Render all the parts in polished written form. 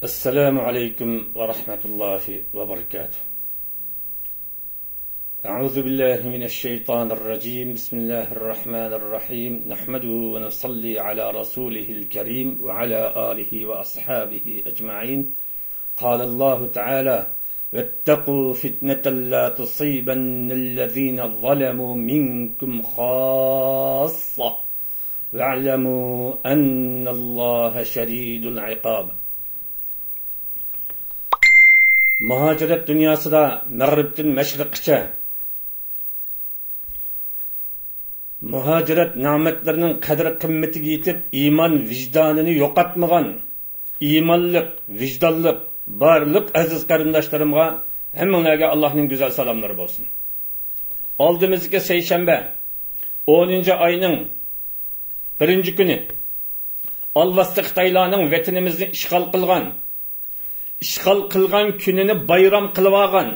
السلام عليكم ورحمة الله وبركاته. أعوذ بالله من الشيطان الرجيم. بسم الله الرحمن الرحيم. نحمده ونصلي على رسوله الكريم وعلى آله وأصحابه أجمعين. قال الله تعالى: واتقوا فتنة لا تصيبن الذين ظلموا منكم خاصة واعلموا أن الله شديد العقاب. Muhaciret dünyasida Mag'ribdan Mashriqgacha muhaciret ne'matlarining qadri qimmatiga yetib, iymon vijdonini yo'qotmagan, iymonliq, vijdonliq barliq aziz qarindoshlarimga hammanglarga Allohning go'zal salomlari bo'lsin. Oldimizga seshanba 10-oyning 1-kuni Alvasti Xitoylarning vatanimizni ishg'ol qilgan kunini bayram qilib olgan,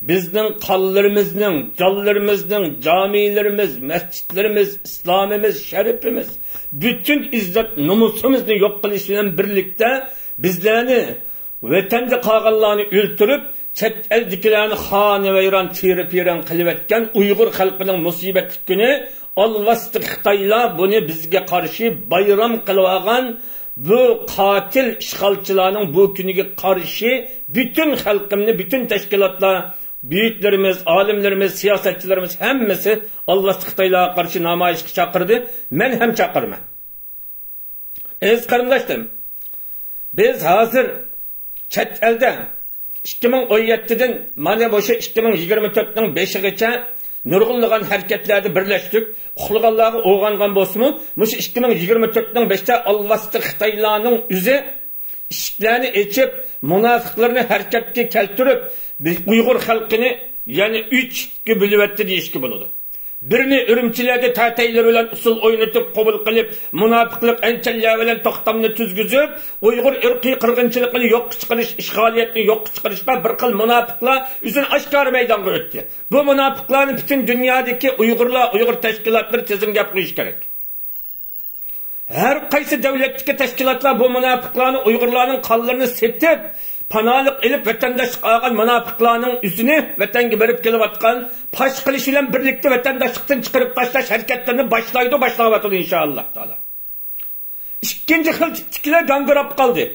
bizning qonlarimizning, jonlarimizning, jamilarimiz, masjidlarimiz, islomimiz, sharifimiz, bütün izzat nomusimizni yo'q qilish bilan birlikda bizlarni vatanda qolganlarni o'ltirib, chet eldagilarni xonavayron terib-yeran qilib etgan Uyg'ur xalqining musibatli kuni Alvasti Xitoylar buni bizga qarshi bayram qilib olgan. Bu katil işgalçılarının bu günüge karşı bütün halkımını, bütün teşkilatlar, büyüklerimiz, alimlerimiz, siyasetçilerimiz hemmesi Alvasti Xitoylarga karşı namayişki çakırdı. Men hem çakırma. Ez karındaştım. Biz hazır chet elde 2017'den mana boşa 2024'nin 5'igacha nurg'unlagan hareketlarda birleştik. Uxlaganlarga o'g'angan bo'lsa-mu, mush 2024ning 5'te Alvasti Xitoylarning o'zi ishlarni echib, munofiqlarni harakatga keltirib, Uyg'ur xalqini ya'ni 3ga bo'lib etdi deyishga bo'ladi. Birini Ürümçilerde tataylar bilan usul oynatib qabul qilib, munofiqlik anchalar bilan to'xtamni tuzgizib, Uyg'ur irqiy qirg'inchiligini yo'q chiqarish, ishg'oliyatni yo'q chiqarishda bir xil munofiqlar o'zini oshkor maydonga o'tdi. Bu munofiqlarni butun dunyodagi Uyg'urlar, Uyg'ur tashkilotlari tizimga qo'yish kerak. Her qaysi davlatdagi tashkilotlar bu munofiqlarni, Uyg'urlarning qonlarini septib, panolik ilib vatandaşlık algan munofiqlarning yüzünü vatanga berib kelayotgan pash qilish bilan birlikda vatandaşlıktan chiqarib tashlash harakatlarini boshlayotdi inshaalloh taolo. Ikkinchi xil tiklar gangirab qoldi.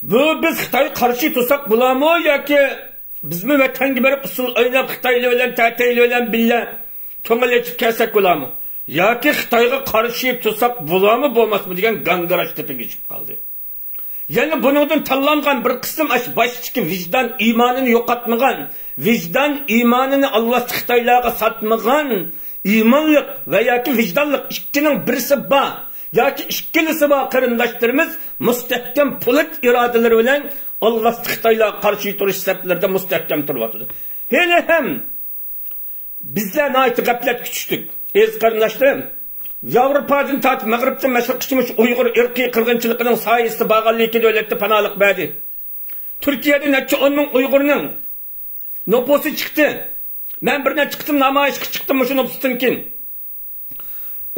Bu biz Xitoy qarshi tursak bularmi yoki bizmi vatanga berib usul o'ynab Xitoylar bilan tataylar bilan billa ko'ngil yetib kelsak bularmi? Yoki Xitoyga qarshi tursak bularmi bo'lmasmi degan gangirash tepiga chiqib qoldi. Yani bunun tanlangan bir kısım baştaki vicdan imanını yo'qotmagan, vicdan imanını Alvasti Xitoylarga satmagan, imanlık veya ki vicdanlık ikkinin birisi var. Yoki ikkilisi var qarindoshlarimiz mustahkam polit iradeleri bilan Alvasti Xitoylarga qarshi turish sabablarida mustahkam turibdi. Hele hem bizler nayt g'aflat küçüktük. Ez qarindoshlarım, Avrupa'dan tatip Mag'ribdan Mashriqgacha Uyg'ur irqiy qirg'inchiligining soyasida bag'anligi davlatda panolik berdi. Turkiyada necha 10 ming Uyg'urning nopusi chiqdi. Men bir necha chiqdim namoyishga chiqdim shu nopusdan keyin.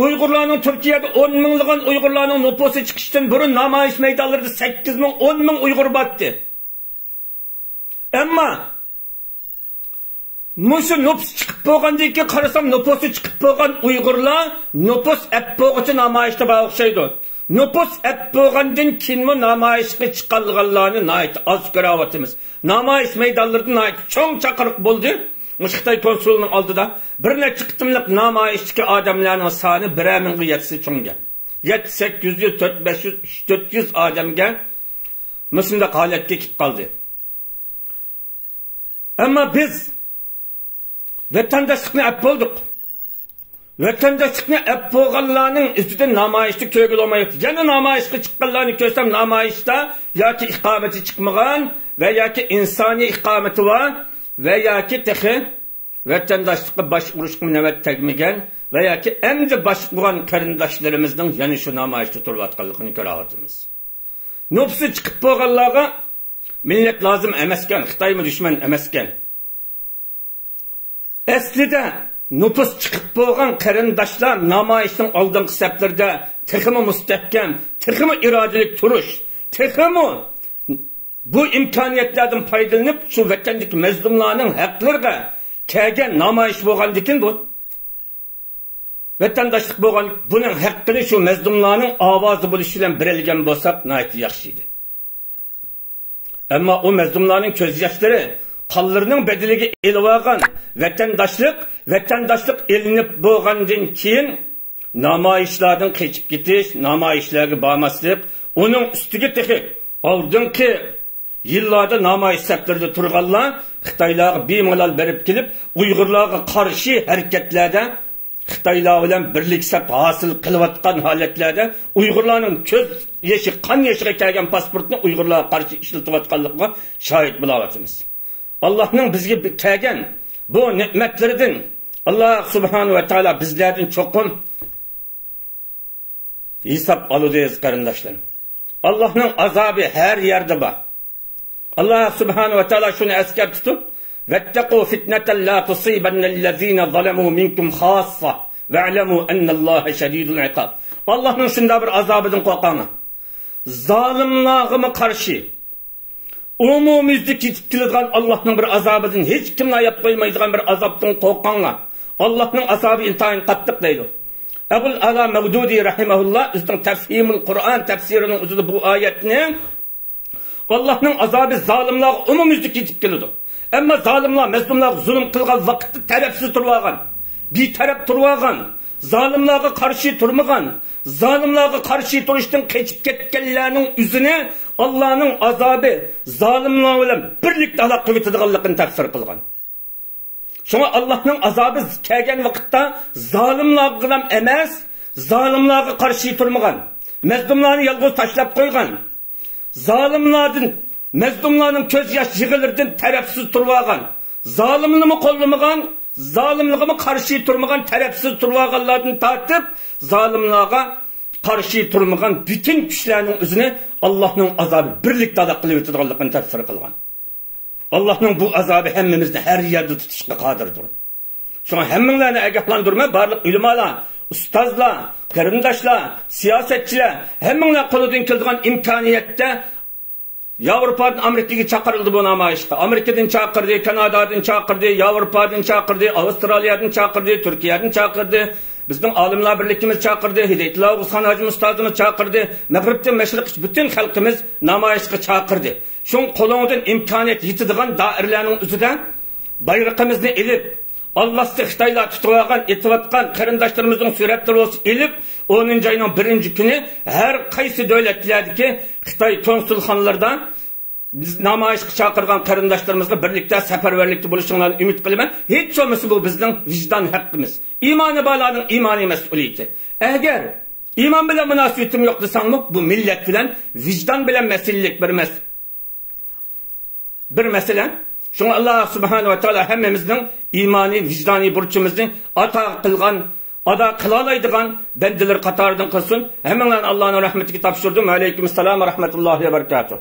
Uyg'urlarning Turkiyada 10 minglagan Uyg'urlarning nopusi chiqishdan burun namoyish maydonlarida 8 ming 10 ming Uyg'ur botdi. Ammo Muşu nüfus çıkıp boğandan ki qarasam nüfusu çıkıp boğan Uyg'urlar nüfus ep boğucu namayişte bağışlaydı. Nüfus ep boğandan kinmi namayişe çıkarılganlarını nait az görevatımız. Namayış meydanlarında nait çoğun çakırık buldu. Xitoy konsulunun aldıda bir ne çıktımlık namayişteki adamların sani 1.000'e yetisi çoğunga. 700, 800, 400, 400 adamga Müslüm'de haletke gitip kaldı. Ama biz vatandaşlıkni ap bulduk. Vatandaşlıkni ap bo'lganlarning üstüden namoyishda ko'gil olmayapti. Yana namoyishga chiqqanlarni ko'rsam namoyishda yoki iqomati chiqmagan va yoki insoniy iqomati bor va yoki texi vatandaşlıkka bosh urishga navbat tegmagan va yoki endi bosh urgan qarindoshlarimizning yana shu namoyishda turayotganligini ko'ryapmiz. Nüfusi chiqib bo'lganlarga millat lozim emaskan, Xitoymi dushman emaskan. Aslida nüfus çıkıp boğan qarindoshlar namoyishning oldingi saplarida texmi mustahkam, texmi iradelik turush, Texmi bu imkoniyatlardan foydalanib shu vatandagi mazlumlarning haqlariga kelgan namoyish bo'lgandikin bu vatandaşlık bo'lgan buning haqqini shu mazlumlarning ovozi bo'lishi bilan berilgan bo'lsak nihoyat yaxshi edi. Ammo o mazlumlarning ko'z yoshlari qonlarining bedeliga elib olgan vatandaşlık elinib bo'lgandan keyin namoyishlardan qochib ketish, namoyishlarga bormaslik, uning ustiga texi oldingi yillarda namoyish saflarida turganlar Xitoylarga bemalol berib kelib, Uyg'urlarga qarshi harakatlarda Xitoylar bilan birlik saf hosil qilayotgan holatlarda Uyg'urlarning ko'z yoshi, qon yoshiga kelgan pasportni Uyg'urlarga qarshi ishlatayotganligiga shohid bo'layapmiz. Allohning bizga kelgan bu ne'matlaridan Alloh subhanahu va taolo bizlardan cho'qim hisob oladiz qarindoshlar. Allohning azobi har yerda bor. Allah subhanahu wa ta'ala şunu esker tutup وَاتَّقُوا فِتْنَةً لَا تُصِيبَنَّ الَّذ۪ينَ ظَلَمُوا مِنْكُمْ خَاصَّةً وَاعْلَمُوا أَنَّ اللّٰهَ شَد۪يدُ الْعِقَابِ. Allah'ın şunda bir azabıdın korkanı. Zalimlığıma karşı umumizde kitilgan Allah'ın bir azabıdın hiç kimle yapmayacağın bir azaptın korkanı. Allah'ın azabı intihayın kattık deydi. Ebul Ala Mevdudi rahimahullah üstün tefhimul Kur'an tefsirinin uzudu bu ayetini Allah'ın azabı zalimler umumizde kitip geliyordu. Ama zalimler, mezlumlar zulüm kılgan vakitte tarafsız durmagan, bir taraf durmagan, zalimlerge karşı durmagan, zalimlerge karşı duruştan keçip ketkenlerinin yüzüne Allah'ın azabı zalimlerle birlikte halak kıvıtıdığınlıkını tefsir kılgan. Şuna Allah'ın azabı kelgen vakitte zalimlerge emez, zalimlerge karşı durmagan, mezlumlarını yalnız taşlap koygan, zalimlardan, mezlumlarning ko'z yosh yig'ilirdan tarafsiz turmagan, zolimlikni qo'llamagan, zolimlig'iga qarshi turmagan, tarafsiz turmaganlardan tortib, zolimlarga qarshi turmagan bütün kuchlarning o'zini Allohning azobi birlikda ado qilib o'tadiganligini tafsir qilgan. Allohning bu azobi hammamizni har yerda tutishga qodirdir. Shuna hammanglarni ogohlantirma, barliq ulamolar, ustozlar, qarindoshlar, siyosatchilar hammanglar qo'lidan kelgan imkoniyatda Avrupa'dan Amerika'ya çağırıldı bu namayışta. Amerika'dan çağırdı, Kanada'dan çağırdı, Avrupa'dan çağırdı, Avustralya'dan çağırdı, Türkiye'den çağırdı. Bizden alimler birlikimiz çağırdı, Hidayetullah Oğuzhan Hacı Ustazımız çağırdı. Mağrib'den Meşrik bütün halkımız namayışta çağırdı. Şun kolonundan imkaniyet yitidiğen dairelerin üzerinde bayrağımızı elip, Allah'sı Xitaylar tutuvagan, etivatkan qarindoshlarımızın suretleri olsun elip, 10. ayının 1. günü her qaysi devletlerdeki Xitay konsulxonalardan biz namoyishga chaqirgan qarindoshlarımızga birlikte seferberlikte buluşunlarını ümit qilaman. Hiç olmasa bu bizning vicdan haqqimiz. İmanı balaning imani mas'uliyati. Eğer iman bilan münasibetim yok desangmi, bu millet bilan vicdan bilan mas'ullik bir mesele. Şuna Allah subhanahu ve taala hemmemizning imani, vicdani burchimizni ata qilgan, ada qilalaydigan bendiler qatoridan qilsin. Hemmanglarni Allohning rahmatiga topshirdim. Alaykum assalom va rahmatullohi va barakatuh.